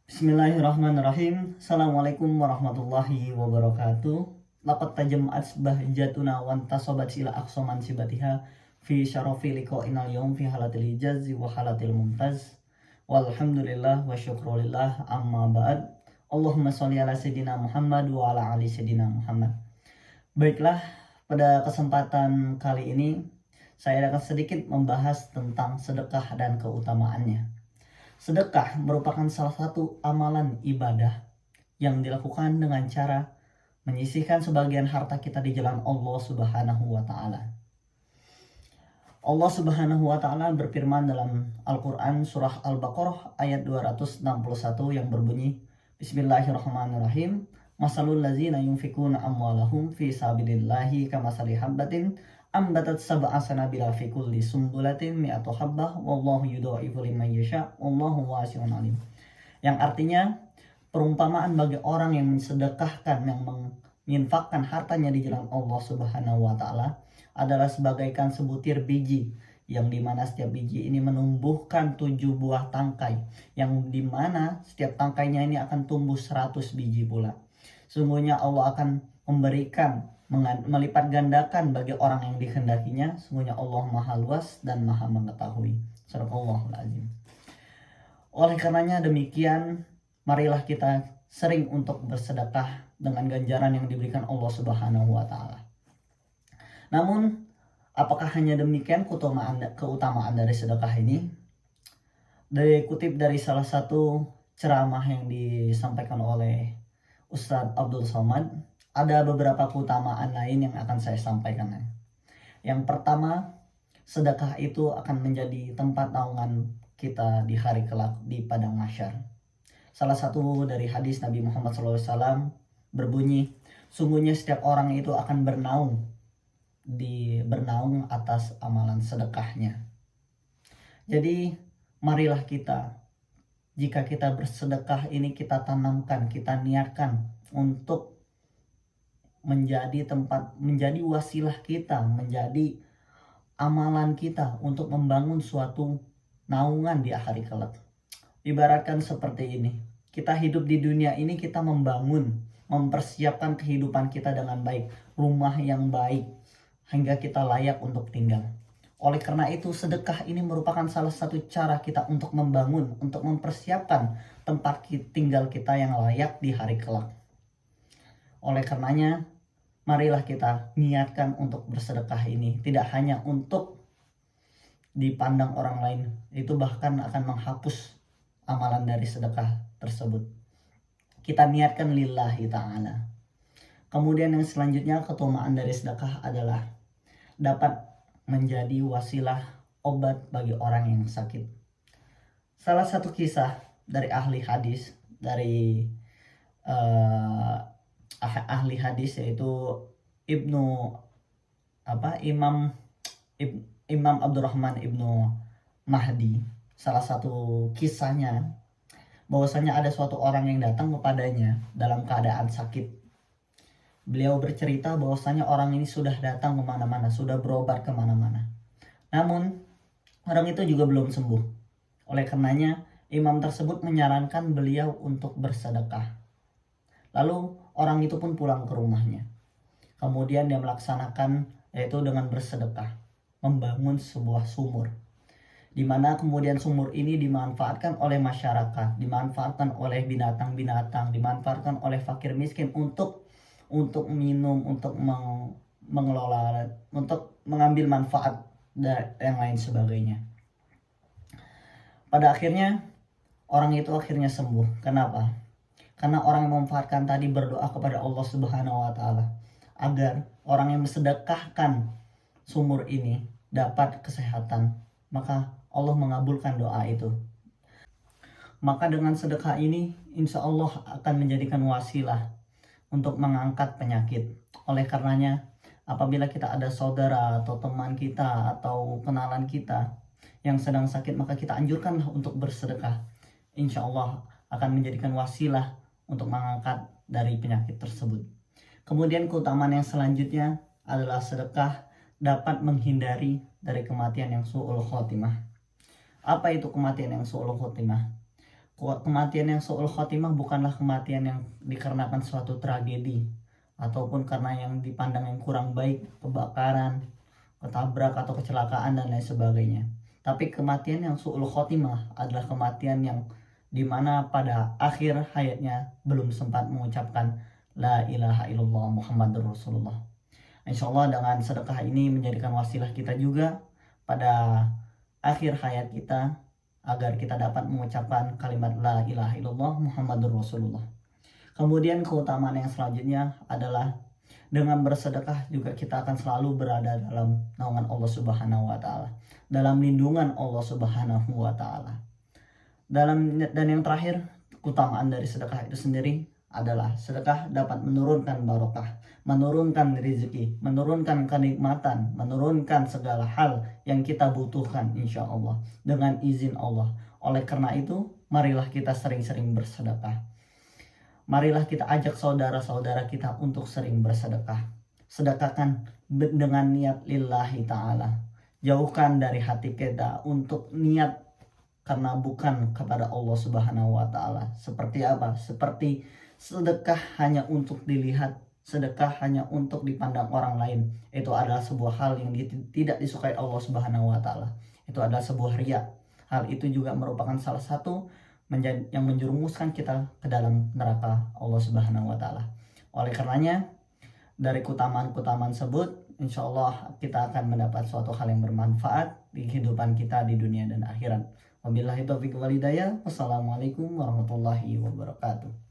Bismillahirrahmanirrahim. Assalamualaikum warahmatullahi wabarakatuh. Laqad tajama'at bahjatuna wa antasabat ila aqsaman sibatiha fi syarafi liqa'inal yawm fi halatil hijaz wa halatil mumtaz. Walhamdulillah wa syukrulillah amma ba'd. Allahumma sholli ala sayyidina Muhammad wa ala ali sayyidina Muhammad. Baiklah, pada kesempatan kali ini saya akan sedikit membahas tentang sedekah dan keutamaannya. Sedekah merupakan salah satu amalan ibadah yang dilakukan dengan cara menyisihkan sebagian harta kita di jalan Allah Subhanahu wa taala. Allah Subhanahu wa taala berfirman dalam Al-Qur'an surah Al-Baqarah ayat 261 yang berbunyi, Bismillahirrahmanirrahim. Masalul ladzina yunfikuna amwalahum fi sabilillahi kamasali habbatin ambatat sab'a sanabila fi kulli sumbulatin mi'atu habbah wallahu yudha'ifu liman yasha wallahu wasi'un alim. Yang artinya perumpamaan bagi orang yang mensedekahkan, yang menginfakkan hartanya di jalan Allah Subhanahu wa taala adalah sebagaikan sebutir biji, yang dimana setiap biji ini menumbuhkan 7 buah tangkai, yang dimana setiap tangkainya ini akan tumbuh 100 biji pula. Sungguhnya Allah akan memberikan, melipat gandakan bagi orang yang dikehendakinya. Sungguhnya Allah maha luas dan maha mengetahui. Sadaqallahul azim. Oleh karenanya demikian, marilah kita sering untuk bersedekah dengan ganjaran yang diberikan Allah Subhanahu wa taala. Namun, apakah hanya demikian keutamaan dari sedekah ini? Dikutip dari salah satu ceramah yang disampaikan oleh Ustadz Abdul Somad, ada beberapa keutamaan lain yang akan saya sampaikan. Yang pertama, sedekah itu akan menjadi tempat naungan kita di hari kelak di padang mahsyar. Salah satu dari hadis Nabi Muhammad SAW berbunyi, sungguhnya setiap orang itu akan bernaung atas amalan sedekahnya. Jadi marilah kita, jika kita bersedekah ini kita tanamkan, kita niatkan untuk menjadi wasilah kita, menjadi amalan kita untuk membangun suatu naungan di hari kelak. Ibaratkan seperti ini, kita hidup di dunia ini, kita mempersiapkan kehidupan kita dengan baik, rumah yang baik, hingga kita layak untuk tinggal. Oleh karena itu, sedekah ini merupakan salah satu cara kita untuk membangun, untuk mempersiapkan tempat tinggal kita yang layak di hari kelak. Oleh karenanya, marilah kita niatkan untuk bersedekah ini. Tidak hanya untuk dipandang orang lain, itu bahkan akan menghapus amalan dari sedekah tersebut. Kita niatkan lillahi ta'ala. Kemudian yang selanjutnya, keutamaan dari sedekah adalah dapat menjadi wasilah obat bagi orang yang sakit. Salah satu kisah dari ahli hadis, dari ahli hadis yaitu Imam Abdurrahman Ibnu Mahdi. Salah satu kisahnya bahwasanya ada suatu orang yang datang kepadanya dalam keadaan sakit. Beliau bercerita bahwasanya orang ini sudah datang kemana-mana, sudah berobat kemana-mana. Namun, orang itu juga belum sembuh. Oleh karenanya, imam tersebut menyarankan beliau untuk bersedekah. Lalu, orang itu pun pulang ke rumahnya. Kemudian dia melaksanakan, yaitu dengan bersedekah, membangun sebuah sumur. Di mana kemudian sumur ini dimanfaatkan oleh masyarakat, dimanfaatkan oleh binatang-binatang, dimanfaatkan oleh fakir miskin untuk minum, untuk mengelola, untuk mengambil manfaat dan yang lain sebagainya. Pada akhirnya orang itu akhirnya sembuh. Kenapa? Karena orang yang memanfaatkan tadi berdoa kepada Allah Subhanahu wa taala agar orang yang mensedekahkan sumur ini dapat kesehatan, maka Allah mengabulkan doa itu. Maka dengan sedekah ini insya Allah akan menjadikan wasilah untuk mengangkat penyakit. Oleh karenanya, apabila kita ada saudara atau teman kita atau kenalan kita yang sedang sakit, maka kita anjurkanlah untuk bersedekah. Insya Allah akan menjadikan wasilah untuk mengangkat dari penyakit tersebut. Kemudian keutamaan yang selanjutnya adalah sedekah dapat menghindari dari kematian yang su'ul khotimah. Apa itu kematian yang su'ul khotimah? Kematian yang su'ul khotimah bukanlah kematian yang dikarenakan suatu tragedi ataupun karena yang dipandang yang kurang baik, kebakaran, ketabrak atau kecelakaan dan lain sebagainya. Tapi kematian yang su'ul khotimah adalah kematian yang dimana pada akhir hayatnya belum sempat mengucapkan La ilaha illallah Muhammadur Rasulullah. Insya Allah dengan sedekah ini menjadikan wasilah kita juga pada akhir hayat kita agar kita dapat mengucapkan kalimat La ilaha illallah Muhammadur Rasulullah. Kemudian keutamaan yang selanjutnya adalah dengan bersedekah juga kita akan selalu berada dalam naungan Allah Subhanahu wa taala, dalam lindungan Allah Subhanahu wa taala. Dan yang terakhir, keutamaan dari sedekah itu sendiri adalah sedekah dapat menurunkan barokah, menurunkan rezeki, menurunkan kenikmatan, menurunkan segala hal yang kita butuhkan insya Allah dengan izin Allah. Oleh karena itu, marilah kita sering-sering bersedekah. Marilah kita ajak saudara-saudara kita untuk sering bersedekah. Sedekahkan dengan niat lillahi ta'ala. Jauhkan dari hati kita untuk niat karena bukan kepada Allah Subhanahu wa taala. Seperti apa? Seperti sedekah hanya untuk dilihat, sedekah hanya untuk dipandang orang lain. Itu adalah sebuah hal yang tidak disukai Allah Subhanahu wa taala. Itu adalah sebuah riya. Hal itu juga merupakan salah satu yang menjerumuskan kita ke dalam neraka Allah Subhanahu wa taala. Oleh karenanya, dari keutamaan-keutamaan tersebut, insya Allah kita akan mendapat suatu hal yang bermanfaat di kehidupan kita di dunia dan akhirat. Wabillahi taufiq wal hidayah. Wassalamualaikum warahmatullahi wabarakatuh.